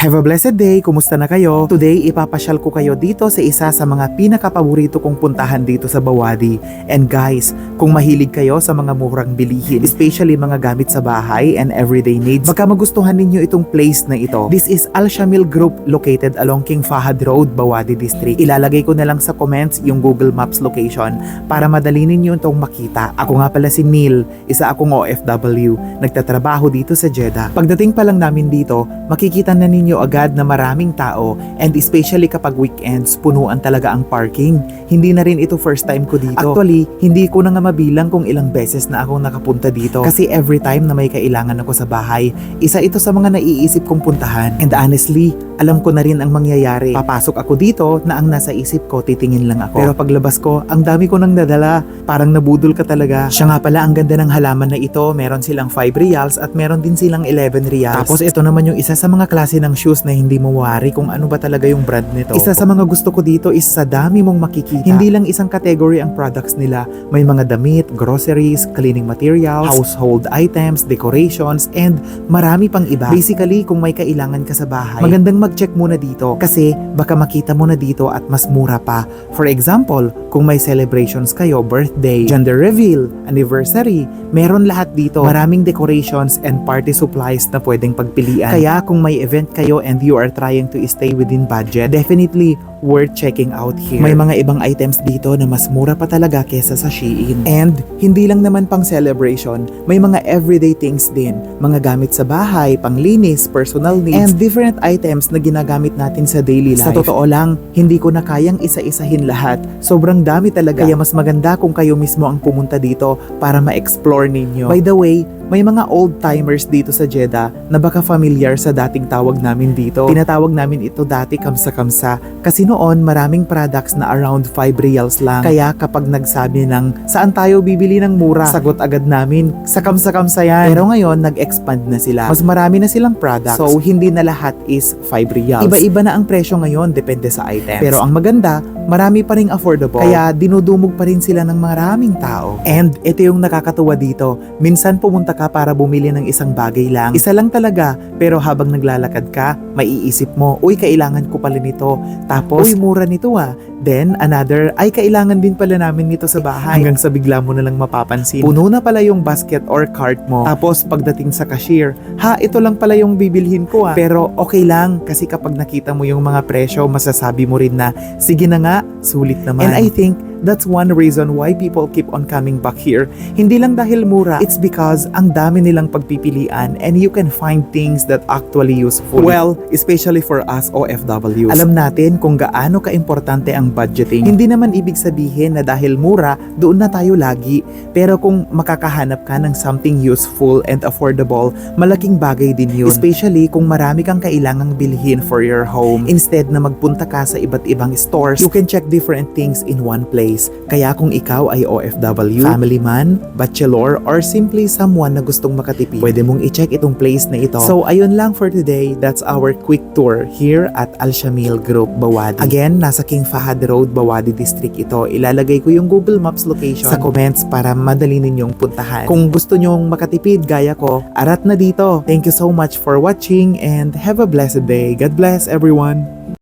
Have a blessed day! Kumusta na kayo? Today, ipapasyal ko kayo dito sa isa sa mga pinakapaborito kong puntahan dito sa Bawadi. And guys, kung mahilig kayo sa mga murang bilihin, especially mga gamit sa bahay and everyday needs, baka magustuhan ninyo itong place na ito. This is Al Shamil Group located along King Fahad Road, Bawadi District. Ilalagay ko na lang sa comments yung Google Maps location para madali ninyo itong makita. Ako nga pala si Neil, isa akong OFW, nagtatrabaho dito sa Jeddah. Pagdating pa lang namin dito, makikita na ninyo agad na maraming tao, and especially kapag weekends, punuan talaga ang parking. Hindi na rin ito first time ko dito. Actually, hindi ko na nga mabilang kung ilang beses na akong nakapunta dito. Kasi every time na may kailangan ako sa bahay, isa ito sa mga naiisip kong puntahan. And honestly, alam ko na rin ang mangyayari. Papasok ako dito na ang nasa isip ko, titingin lang ako. Pero paglabas ko, ang dami ko nang nadala. Parang nabudol ka talaga. Siya nga pala, ang ganda ng halaman na ito. Meron silang 5 reals at meron din silang 11 reals. Tapos ito naman yung isa sa mga klase ng shoes na hindi mo mawari kung ano ba talaga yung brand nito. Isa sa mga gusto ko dito is sa dami mong makikita. Hindi lang isang category ang products nila. May mga damit, groceries, cleaning materials, household items, decorations, and marami pang iba. Basically, kung may kailangan ka sa bahay, magandang mag-check muna dito kasi baka makita mo na dito at mas mura pa. For example, kung may celebrations kayo, birthday, gender reveal, anniversary, meron lahat dito. Maraming decorations and party supplies na pwedeng pagpilian. Kaya kung may event kayo and you are trying to stay within budget, definitely worth checking out here. May mga ibang items dito na mas mura pa talaga kesa sa Shein. And hindi lang naman pang celebration, may mga everyday things din. Mga gamit sa bahay, panglinis, personal needs, and different items na ginagamit natin sa daily life. Sa totoo lang, hindi ko na kayang isa-isahin lahat. Sobrang dami talaga. Kaya mas maganda kung kayo mismo ang pumunta dito para ma-explore ninyo. By the way, may mga old-timers dito sa Jeddah na baka familiar sa dating tawag namin dito. Tinatawag namin ito dati kamsa-kamsa kasi noon maraming products na around 5 reals lang. Kaya kapag nagsabi ng saan tayo bibili ng mura, sagot agad namin sa kamsa-kamsa yan. Pero ngayon nag-expand na sila. Mas marami na silang products. So hindi na lahat is 5 reals. Iba-iba na ang presyo ngayon depende sa items. Pero ang maganda, marami pa ring affordable. Kaya dinudumog pa rin sila ng maraming tao. And ito yung nakakatuwa dito. Minsan pumunta ka para bumili ng isang bagay lang. Isa lang talaga, pero habang naglalakad ka, maiisip mo, uy, kailangan ko pala nito. Tapos, uy, mura nito ah. Then, another, ay kailangan din pala namin nito sa bahay. Hanggang sa bigla mo na lang mapapansin. Puno na pala yung basket or cart mo. Tapos, pagdating sa cashier, ha, ito lang pala yung bibilhin ko ah. Pero okay lang, kasi kapag nakita mo yung mga presyo, masasabi mo rin na, sige na nga, sulit naman. And I think, that's one reason why people keep on coming back here. Hindi lang dahil mura, it's because ang dami nilang pagpipilian and you can find things that actually useful. Well, especially for us OFWs. Alam natin kung gaano kaimportante ang budgeting. Hindi naman ibig sabihin na dahil mura, doon na tayo lagi. Pero kung makakahanap ka ng something useful and affordable, malaking bagay din yun. Especially kung marami kang kailangang bilhin for your home. Instead na magpunta ka sa iba't ibang stores, you can check different things in one place. Kaya kung ikaw ay OFW, family man, bachelor, or simply someone na gustong makatipid, pwede mong i-check itong place na ito. So ayun lang for today. That's our quick tour here at Al Shamil Group, Bawadi. Again, nasa King Fahad Road, Bawadi District ito. Ilalagay ko yung Google Maps location sa comments para madali ninyong puntahan. Kung gusto nyong makatipid gaya ko, arat na dito. Thank you so much for watching and have a blessed day. God bless everyone!